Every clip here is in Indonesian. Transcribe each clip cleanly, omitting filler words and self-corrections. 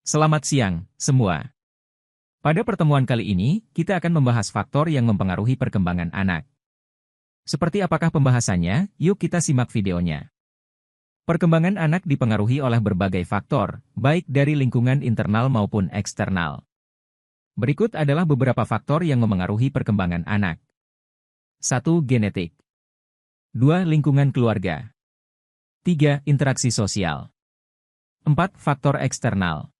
Selamat siang, semua. Pada pertemuan kali ini, kita akan membahas faktor yang mempengaruhi perkembangan anak. Seperti apakah pembahasannya? Yuk kita simak videonya. Perkembangan anak dipengaruhi oleh berbagai faktor, baik dari lingkungan internal maupun eksternal. Berikut adalah beberapa faktor yang memengaruhi perkembangan anak. 1. Genetik. 2. Lingkungan keluarga. 3. Interaksi sosial. 4. Faktor eksternal.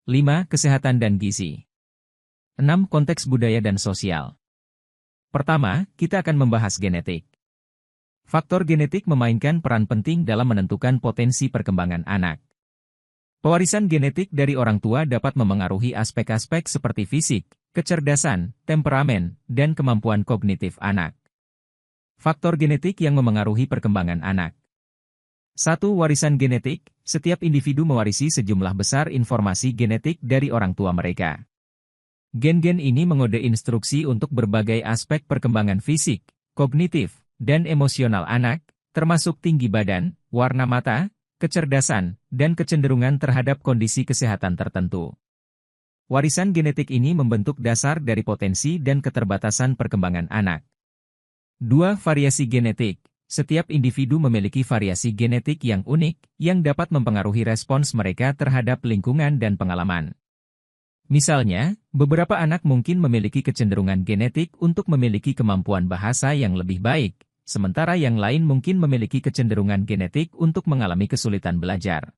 5. Kesehatan dan gizi. 6. Konteks budaya dan sosial. Pertama, kita akan membahas genetik. Faktor genetik memainkan peran penting dalam menentukan potensi perkembangan anak. Pewarisan genetik dari orang tua dapat memengaruhi aspek-aspek seperti fisik, kecerdasan, temperamen, dan kemampuan kognitif anak. Faktor genetik yang memengaruhi perkembangan anak. 1. Warisan genetik. Setiap individu mewarisi sejumlah besar informasi genetik dari orang tua mereka. Gen-gen ini mengode instruksi untuk berbagai aspek perkembangan fisik, kognitif, dan emosional anak, termasuk tinggi badan, warna mata, kecerdasan, dan kecenderungan terhadap kondisi kesehatan tertentu. Warisan genetik ini membentuk dasar dari potensi dan keterbatasan perkembangan anak. 2. Variasi genetik. Setiap individu memiliki variasi genetik yang unik, yang dapat mempengaruhi respons mereka terhadap lingkungan dan pengalaman. Misalnya, beberapa anak mungkin memiliki kecenderungan genetik untuk memiliki kemampuan bahasa yang lebih baik, sementara yang lain mungkin memiliki kecenderungan genetik untuk mengalami kesulitan belajar.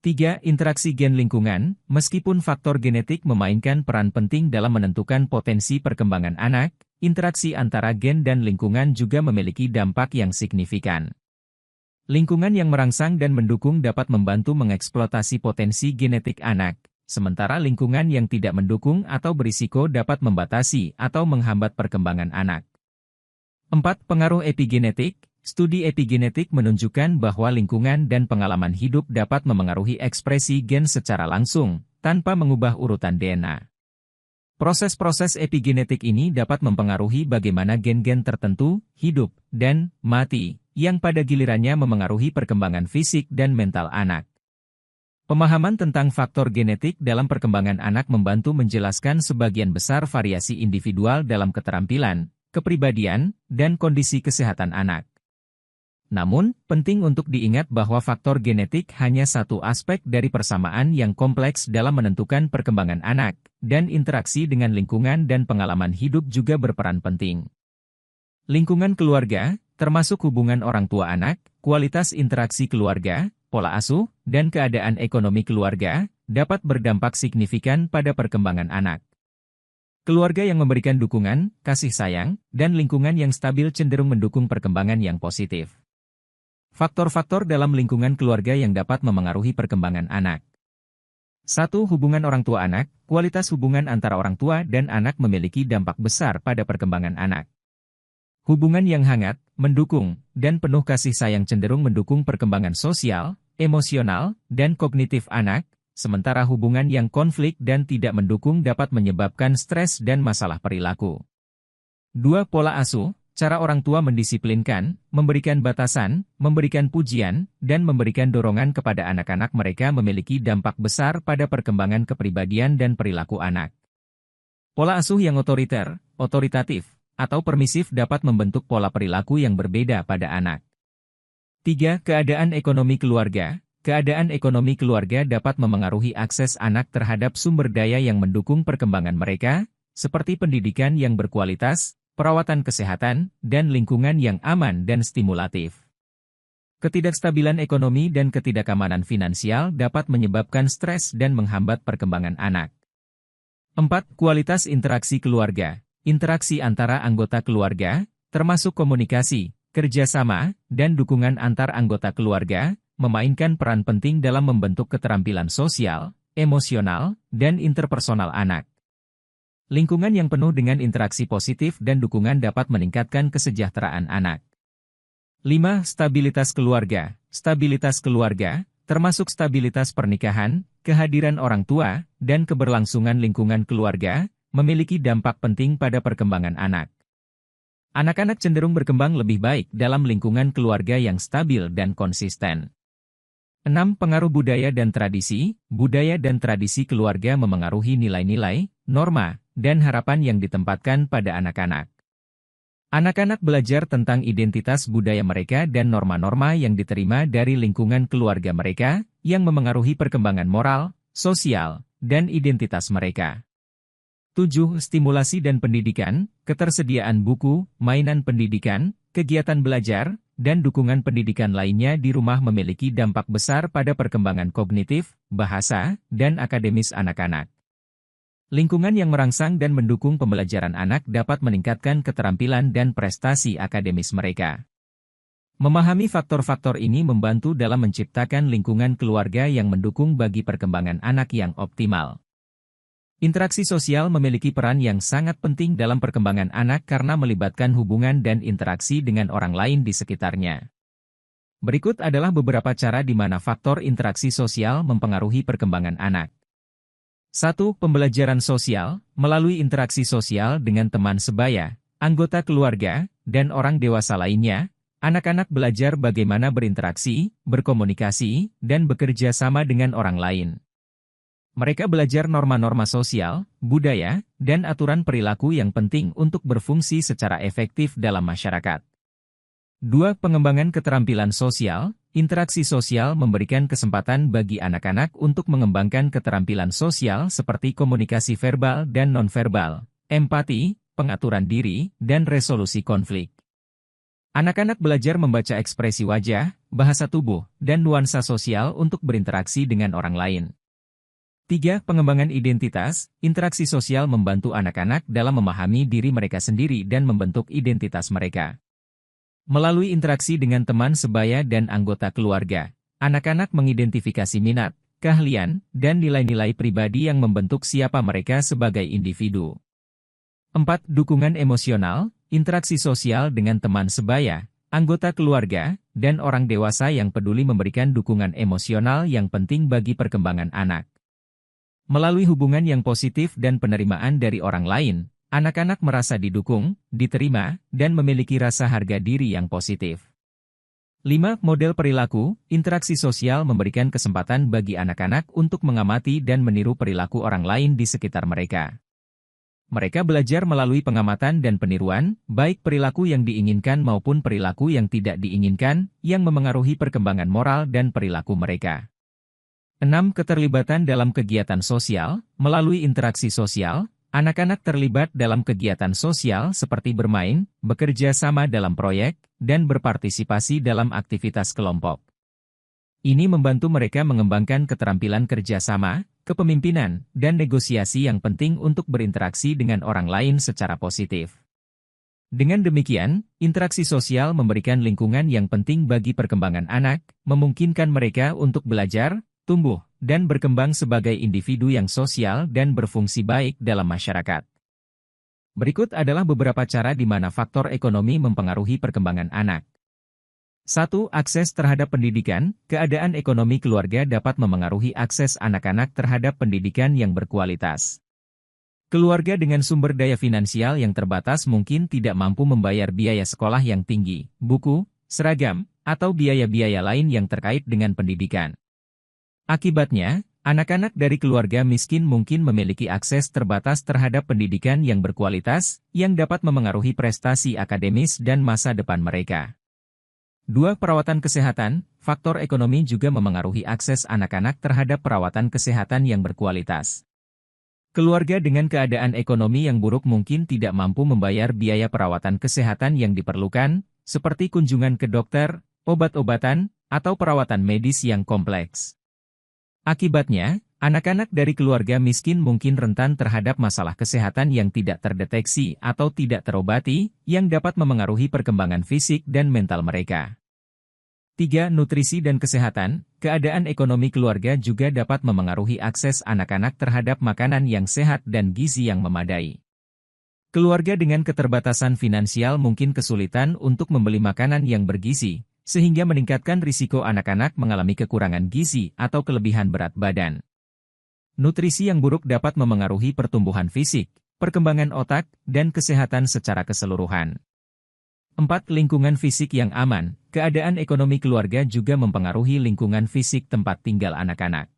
3. Interaksi gen lingkungan. Meskipun faktor genetik memainkan peran penting dalam menentukan potensi perkembangan anak, interaksi antara gen dan lingkungan juga memiliki dampak yang signifikan. Lingkungan yang merangsang dan mendukung dapat membantu mengeksploitasi potensi genetik anak, sementara lingkungan yang tidak mendukung atau berisiko dapat membatasi atau menghambat perkembangan anak. 4. Pengaruh epigenetik. Studi epigenetik menunjukkan bahwa lingkungan dan pengalaman hidup dapat memengaruhi ekspresi gen secara langsung, tanpa mengubah urutan DNA. Proses-proses epigenetik ini dapat mempengaruhi bagaimana gen-gen tertentu hidup dan mati, yang pada gilirannya memengaruhi perkembangan fisik dan mental anak. Pemahaman tentang faktor genetik dalam perkembangan anak membantu menjelaskan sebagian besar variasi individual dalam keterampilan, kepribadian, dan kondisi kesehatan anak. Namun, penting untuk diingat bahwa faktor genetik hanya satu aspek dari persamaan yang kompleks dalam menentukan perkembangan anak, dan interaksi dengan lingkungan dan pengalaman hidup juga berperan penting. Lingkungan keluarga, termasuk hubungan orang tua anak, kualitas interaksi keluarga, pola asuh, dan keadaan ekonomi keluarga, dapat berdampak signifikan pada perkembangan anak. Keluarga yang memberikan dukungan, kasih sayang, dan lingkungan yang stabil cenderung mendukung perkembangan yang positif. Faktor-faktor dalam lingkungan keluarga yang dapat memengaruhi perkembangan anak. 1. Hubungan orang tua anak. Kualitas hubungan antara orang tua dan anak memiliki dampak besar pada perkembangan anak. Hubungan yang hangat, mendukung, dan penuh kasih sayang cenderung mendukung perkembangan sosial, emosional, dan kognitif anak, sementara hubungan yang konflik dan tidak mendukung dapat menyebabkan stres dan masalah perilaku. 2. Pola asuh. Cara orang tua mendisiplinkan, memberikan batasan, memberikan pujian, dan memberikan dorongan kepada anak-anak mereka memiliki dampak besar pada perkembangan kepribadian dan perilaku anak. Pola asuh yang otoriter, otoritatif, atau permisif dapat membentuk pola perilaku yang berbeda pada anak. 3. Keadaan ekonomi keluarga. Keadaan ekonomi keluarga dapat memengaruhi akses anak terhadap sumber daya yang mendukung perkembangan mereka, seperti pendidikan yang berkualitas, perawatan kesehatan, dan lingkungan yang aman dan stimulatif. Ketidakstabilan ekonomi dan ketidakamanan finansial dapat menyebabkan stres dan menghambat perkembangan anak. 4. Kualitas interaksi keluarga. Interaksi antara anggota keluarga, termasuk komunikasi, kerjasama, dan dukungan antar anggota keluarga, memainkan peran penting dalam membentuk keterampilan sosial, emosional, dan interpersonal anak. Lingkungan yang penuh dengan interaksi positif dan dukungan dapat meningkatkan kesejahteraan anak. 5. Stabilitas keluarga. Stabilitas keluarga, termasuk stabilitas pernikahan, kehadiran orang tua, dan keberlangsungan lingkungan keluarga, memiliki dampak penting pada perkembangan anak. Anak-anak cenderung berkembang lebih baik dalam lingkungan keluarga yang stabil dan konsisten. 6. Pengaruh budaya dan tradisi. Budaya dan tradisi keluarga memengaruhi nilai-nilai, norma, dan harapan yang ditempatkan pada anak-anak. Anak-anak belajar tentang identitas budaya mereka dan norma-norma yang diterima dari lingkungan keluarga mereka, yang memengaruhi perkembangan moral, sosial, dan identitas mereka. 7. Stimulasi dan pendidikan. Ketersediaan buku, mainan pendidikan, kegiatan belajar, dan dukungan pendidikan lainnya di rumah memiliki dampak besar pada perkembangan kognitif, bahasa, dan akademis anak-anak. Lingkungan yang merangsang dan mendukung pembelajaran anak dapat meningkatkan keterampilan dan prestasi akademis mereka. Memahami faktor-faktor ini membantu dalam menciptakan lingkungan keluarga yang mendukung bagi perkembangan anak yang optimal. Interaksi sosial memiliki peran yang sangat penting dalam perkembangan anak karena melibatkan hubungan dan interaksi dengan orang lain di sekitarnya. Berikut adalah beberapa cara di mana faktor interaksi sosial mempengaruhi perkembangan anak. 1. Pembelajaran sosial. Melalui interaksi sosial dengan teman sebaya, anggota keluarga, dan orang dewasa lainnya, anak-anak belajar bagaimana berinteraksi, berkomunikasi, dan bekerja sama dengan orang lain. Mereka belajar norma-norma sosial, budaya, dan aturan perilaku yang penting untuk berfungsi secara efektif dalam masyarakat. 2. Pengembangan keterampilan sosial. Interaksi sosial memberikan kesempatan bagi anak-anak untuk mengembangkan keterampilan sosial seperti komunikasi verbal dan nonverbal, empati, pengaturan diri, dan resolusi konflik. Anak-anak belajar membaca ekspresi wajah, bahasa tubuh, dan nuansa sosial untuk berinteraksi dengan orang lain. 3. Pengembangan identitas. Interaksi sosial membantu anak-anak dalam memahami diri mereka sendiri dan membentuk identitas mereka. Melalui interaksi dengan teman sebaya dan anggota keluarga, anak-anak mengidentifikasi minat, keahlian, dan nilai-nilai pribadi yang membentuk siapa mereka sebagai individu. 4. Dukungan emosional. Interaksi sosial dengan teman sebaya, anggota keluarga, dan orang dewasa yang peduli memberikan dukungan emosional yang penting bagi perkembangan anak. Melalui hubungan yang positif dan penerimaan dari orang lain, anak-anak merasa didukung, diterima, dan memiliki rasa harga diri yang positif. 5. Model perilaku. Interaksi sosial memberikan kesempatan bagi anak-anak untuk mengamati dan meniru perilaku orang lain di sekitar mereka. Mereka belajar melalui pengamatan dan peniruan, baik perilaku yang diinginkan maupun perilaku yang tidak diinginkan, yang memengaruhi perkembangan moral dan perilaku mereka. 6. Keterlibatan dalam kegiatan sosial. Melalui interaksi sosial, anak-anak terlibat dalam kegiatan sosial seperti bermain, bekerja sama dalam proyek, dan berpartisipasi dalam aktivitas kelompok. Ini membantu mereka mengembangkan keterampilan kerjasama, kepemimpinan, dan negosiasi yang penting untuk berinteraksi dengan orang lain secara positif. Dengan demikian, interaksi sosial memberikan lingkungan yang penting bagi perkembangan anak, memungkinkan mereka untuk belajar, tumbuh, dan berkembang sebagai individu yang sosial dan berfungsi baik dalam masyarakat. Berikut adalah beberapa cara di mana faktor ekonomi mempengaruhi perkembangan anak. 1. Akses terhadap pendidikan. Keadaan ekonomi keluarga dapat memengaruhi akses anak-anak terhadap pendidikan yang berkualitas. Keluarga dengan sumber daya finansial yang terbatas mungkin tidak mampu membayar biaya sekolah yang tinggi, buku, seragam, atau biaya-biaya lain yang terkait dengan pendidikan. Akibatnya, anak-anak dari keluarga miskin mungkin memiliki akses terbatas terhadap pendidikan yang berkualitas, yang dapat memengaruhi prestasi akademis dan masa depan mereka. 2. Perawatan kesehatan. Faktor ekonomi juga memengaruhi akses anak-anak terhadap perawatan kesehatan yang berkualitas. Keluarga dengan keadaan ekonomi yang buruk mungkin tidak mampu membayar biaya perawatan kesehatan yang diperlukan, seperti kunjungan ke dokter, obat-obatan, atau perawatan medis yang kompleks. Akibatnya, anak-anak dari keluarga miskin mungkin rentan terhadap masalah kesehatan yang tidak terdeteksi atau tidak terobati, yang dapat memengaruhi perkembangan fisik dan mental mereka. 3. Nutrisi dan kesehatan. Keadaan ekonomi keluarga juga dapat memengaruhi akses anak-anak terhadap makanan yang sehat dan gizi yang memadai. Keluarga dengan keterbatasan finansial mungkin kesulitan untuk membeli makanan yang bergizi, sehingga meningkatkan risiko anak-anak mengalami kekurangan gizi atau kelebihan berat badan. Nutrisi yang buruk dapat memengaruhi pertumbuhan fisik, perkembangan otak, dan kesehatan secara keseluruhan. 4. Lingkungan fisik yang aman. Keadaan ekonomi keluarga juga mempengaruhi lingkungan fisik tempat tinggal anak-anak.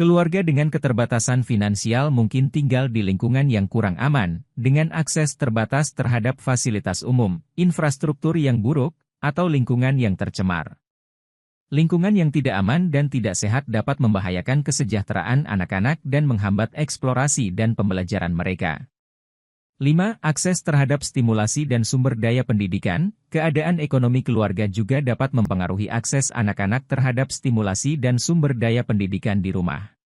Keluarga dengan keterbatasan finansial mungkin tinggal di lingkungan yang kurang aman, dengan akses terbatas terhadap fasilitas umum, infrastruktur yang buruk, atau lingkungan yang tercemar. Lingkungan yang tidak aman dan tidak sehat dapat membahayakan kesejahteraan anak-anak dan menghambat eksplorasi dan pembelajaran mereka. 5. Akses terhadap stimulasi dan sumber daya pendidikan. Keadaan ekonomi keluarga juga dapat mempengaruhi akses anak-anak terhadap stimulasi dan sumber daya pendidikan di rumah.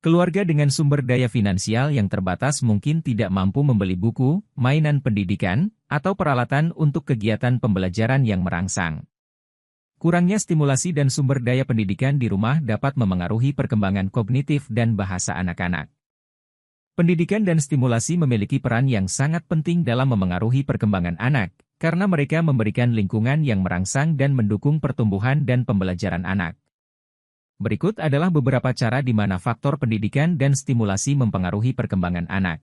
Keluarga dengan sumber daya finansial yang terbatas mungkin tidak mampu membeli buku, mainan pendidikan, atau peralatan untuk kegiatan pembelajaran yang merangsang. Kurangnya stimulasi dan sumber daya pendidikan di rumah dapat memengaruhi perkembangan kognitif dan bahasa anak-anak. Pendidikan dan stimulasi memiliki peran yang sangat penting dalam memengaruhi perkembangan anak, karena mereka memberikan lingkungan yang merangsang dan mendukung pertumbuhan dan pembelajaran anak. Berikut adalah beberapa cara di mana faktor pendidikan dan stimulasi mempengaruhi perkembangan anak.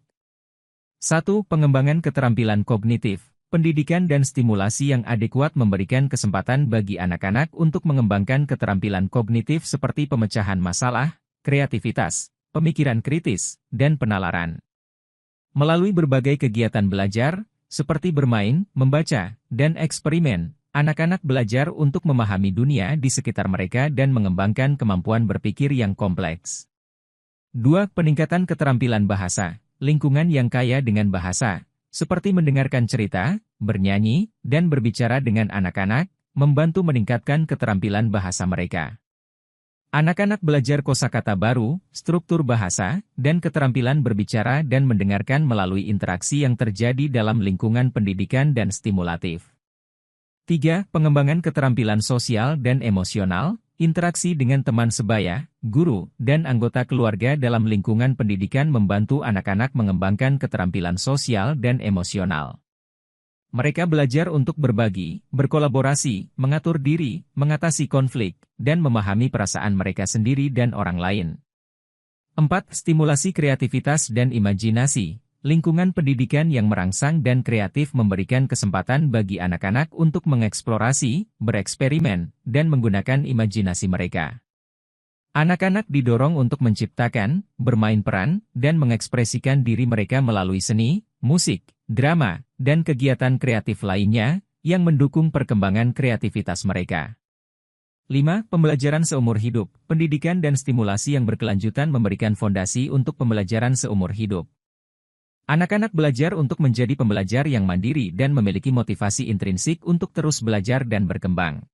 1. Pengembangan keterampilan kognitif. Pendidikan dan stimulasi yang adekuat memberikan kesempatan bagi anak-anak untuk mengembangkan keterampilan kognitif seperti pemecahan masalah, kreativitas, pemikiran kritis, dan penalaran. Melalui berbagai kegiatan belajar, seperti bermain, membaca, dan eksperimen, anak-anak belajar untuk memahami dunia di sekitar mereka dan mengembangkan kemampuan berpikir yang kompleks. 2. Peningkatan keterampilan bahasa. Lingkungan yang kaya dengan bahasa, seperti mendengarkan cerita, bernyanyi, dan berbicara dengan anak-anak, membantu meningkatkan keterampilan bahasa mereka. Anak-anak belajar kosakata baru, struktur bahasa, dan keterampilan berbicara dan mendengarkan melalui interaksi yang terjadi dalam lingkungan pendidikan dan stimulatif. 3. Pengembangan keterampilan sosial dan emosional, interaksi dengan teman sebaya, guru, dan anggota keluarga dalam lingkungan pendidikan membantu anak-anak mengembangkan keterampilan sosial dan emosional. Mereka belajar untuk berbagi, berkolaborasi, mengatur diri, mengatasi konflik, dan memahami perasaan mereka sendiri dan orang lain. 4. Stimulasi kreativitas dan imajinasi. Lingkungan pendidikan yang merangsang dan kreatif memberikan kesempatan bagi anak-anak untuk mengeksplorasi, bereksperimen, dan menggunakan imajinasi mereka. Anak-anak didorong untuk menciptakan, bermain peran, dan mengekspresikan diri mereka melalui seni, musik, drama, dan kegiatan kreatif lainnya, yang mendukung perkembangan kreativitas mereka. 5. Pembelajaran seumur hidup. Pendidikan dan stimulasi yang berkelanjutan memberikan fondasi untuk pembelajaran seumur hidup. Anak-anak belajar untuk menjadi pembelajar yang mandiri dan memiliki motivasi intrinsik untuk terus belajar dan berkembang.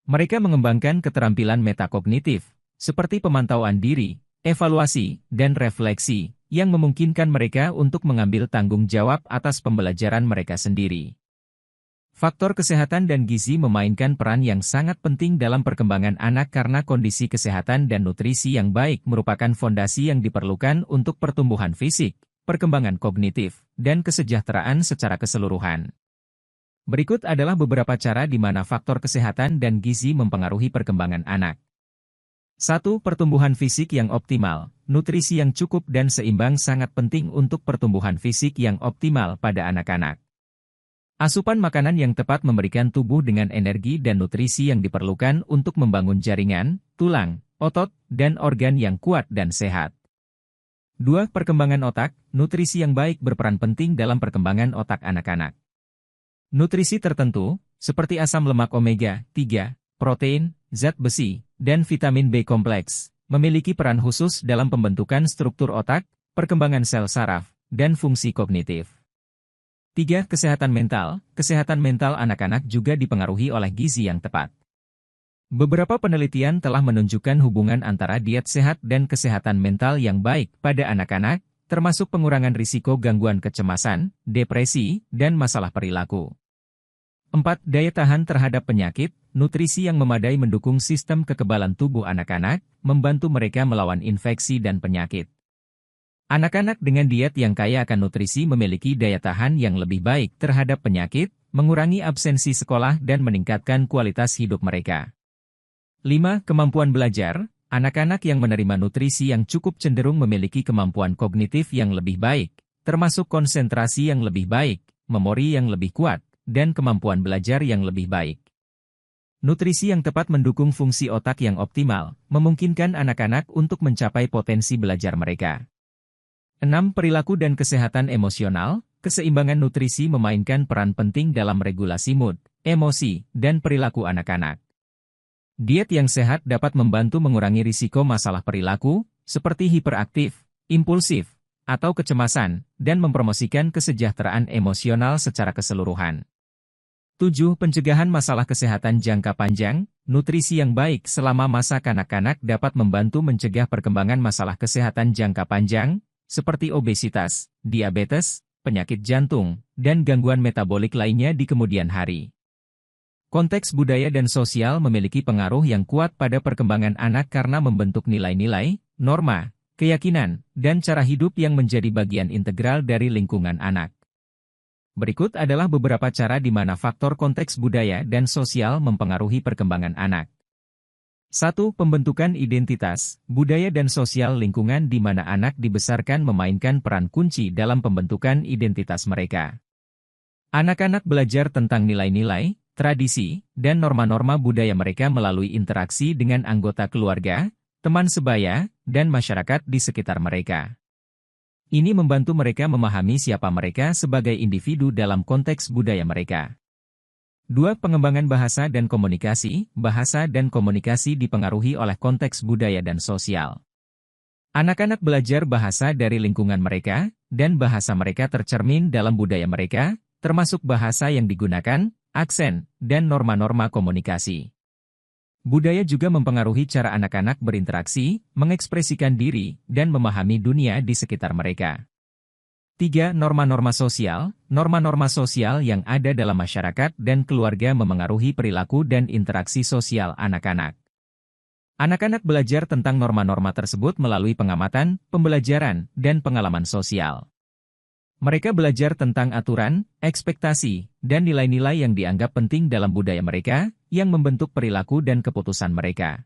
Mereka mengembangkan keterampilan metakognitif, seperti pemantauan diri, evaluasi, dan refleksi, yang memungkinkan mereka untuk mengambil tanggung jawab atas pembelajaran mereka sendiri. Faktor kesehatan dan gizi memainkan peran yang sangat penting dalam perkembangan anak karena kondisi kesehatan dan nutrisi yang baik merupakan fondasi yang diperlukan untuk pertumbuhan fisik, perkembangan kognitif, dan kesejahteraan secara keseluruhan. Berikut adalah beberapa cara di mana faktor kesehatan dan gizi mempengaruhi perkembangan anak. 1. Pertumbuhan fisik yang optimal. Nutrisi yang cukup dan seimbang sangat penting untuk pertumbuhan fisik yang optimal pada anak-anak. Asupan makanan yang tepat memberikan tubuh dengan energi dan nutrisi yang diperlukan untuk membangun jaringan, tulang, otot, dan organ yang kuat dan sehat. 2. Perkembangan otak. Nutrisi yang baik berperan penting dalam perkembangan otak anak-anak. Nutrisi tertentu, seperti asam lemak omega-3, protein, zat besi, dan vitamin B kompleks, memiliki peran khusus dalam pembentukan struktur otak, perkembangan sel saraf, dan fungsi kognitif. 3. Kesehatan mental. Kesehatan mental anak-anak juga dipengaruhi oleh gizi yang tepat. Beberapa penelitian telah menunjukkan hubungan antara diet sehat dan kesehatan mental yang baik pada anak-anak, termasuk pengurangan risiko gangguan kecemasan, depresi, dan masalah perilaku. 4. Daya tahan terhadap penyakit. Nutrisi yang memadai mendukung sistem kekebalan tubuh anak-anak, membantu mereka melawan infeksi dan penyakit. Anak-anak dengan diet yang kaya akan nutrisi memiliki daya tahan yang lebih baik terhadap penyakit, mengurangi absensi sekolah dan meningkatkan kualitas hidup mereka. 5. Kemampuan belajar. Anak-anak yang menerima nutrisi yang cukup cenderung memiliki kemampuan kognitif yang lebih baik, termasuk konsentrasi yang lebih baik, memori yang lebih kuat, dan kemampuan belajar yang lebih baik. Nutrisi yang tepat mendukung fungsi otak yang optimal, memungkinkan anak-anak untuk mencapai potensi belajar mereka. 6. Perilaku dan kesehatan emosional. Keseimbangan nutrisi memainkan peran penting dalam regulasi mood, emosi, dan perilaku anak-anak. Diet yang sehat dapat membantu mengurangi risiko masalah perilaku, seperti hiperaktif, impulsif, atau kecemasan, dan mempromosikan kesejahteraan emosional secara keseluruhan. 7. Pencegahan masalah kesehatan jangka panjang. Nutrisi yang baik selama masa kanak-kanak dapat membantu mencegah perkembangan masalah kesehatan jangka panjang, seperti obesitas, diabetes, penyakit jantung, dan gangguan metabolik lainnya di kemudian hari. Konteks budaya dan sosial memiliki pengaruh yang kuat pada perkembangan anak karena membentuk nilai-nilai, norma, keyakinan, dan cara hidup yang menjadi bagian integral dari lingkungan anak. Berikut adalah beberapa cara di mana faktor konteks budaya dan sosial mempengaruhi perkembangan anak. 1. Pembentukan identitas, budaya dan sosial lingkungan di mana anak dibesarkan memainkan peran kunci dalam pembentukan identitas mereka. Anak-anak belajar tentang nilai-nilai, tradisi, dan norma-norma budaya mereka melalui interaksi dengan anggota keluarga, teman sebaya, dan masyarakat di sekitar mereka. Ini membantu mereka memahami siapa mereka sebagai individu dalam konteks budaya mereka. 2. Pengembangan bahasa dan komunikasi. Bahasa dan komunikasi dipengaruhi oleh konteks budaya dan sosial. Anak-anak belajar bahasa dari lingkungan mereka, dan bahasa mereka tercermin dalam budaya mereka, termasuk bahasa yang digunakan, aksen, dan norma-norma komunikasi. Budaya juga mempengaruhi cara anak-anak berinteraksi, mengekspresikan diri, dan memahami dunia di sekitar mereka. 3. Norma-norma sosial. Norma-norma sosial yang ada dalam masyarakat dan keluarga memengaruhi perilaku dan interaksi sosial anak-anak. Anak-anak belajar tentang norma-norma tersebut melalui pengamatan, pembelajaran, dan pengalaman sosial. Mereka belajar tentang aturan, ekspektasi, dan nilai-nilai yang dianggap penting dalam budaya mereka, yang membentuk perilaku dan keputusan mereka.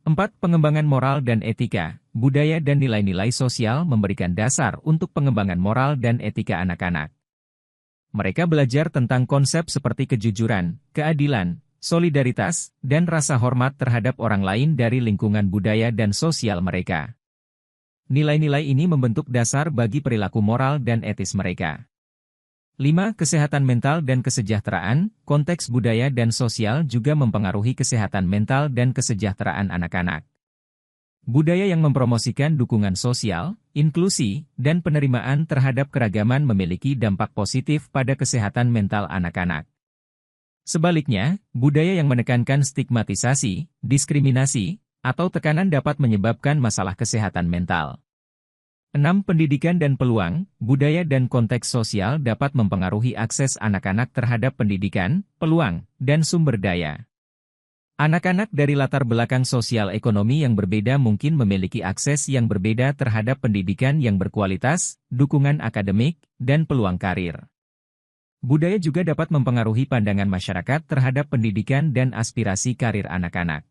4. Pengembangan moral dan etika. Budaya dan nilai-nilai sosial memberikan dasar untuk pengembangan moral dan etika anak-anak. Mereka belajar tentang konsep seperti kejujuran, keadilan, solidaritas, dan rasa hormat terhadap orang lain dari lingkungan budaya dan sosial mereka. Nilai-nilai ini membentuk dasar bagi perilaku moral dan etis mereka. 5. Kesehatan mental dan kesejahteraan. Konteks budaya dan sosial juga mempengaruhi kesehatan mental dan kesejahteraan anak-anak. Budaya yang mempromosikan dukungan sosial, inklusi, dan penerimaan terhadap keragaman memiliki dampak positif pada kesehatan mental anak-anak. Sebaliknya, budaya yang menekankan stigmatisasi, diskriminasi, atau tekanan dapat menyebabkan masalah kesehatan mental. 6. Pendidikan dan peluang. Budaya dan konteks sosial dapat mempengaruhi akses anak-anak terhadap pendidikan, peluang, dan sumber daya. Anak-anak dari latar belakang sosial ekonomi yang berbeda mungkin memiliki akses yang berbeda terhadap pendidikan yang berkualitas, dukungan akademik, dan peluang karir. Budaya juga dapat mempengaruhi pandangan masyarakat terhadap pendidikan dan aspirasi karir anak-anak.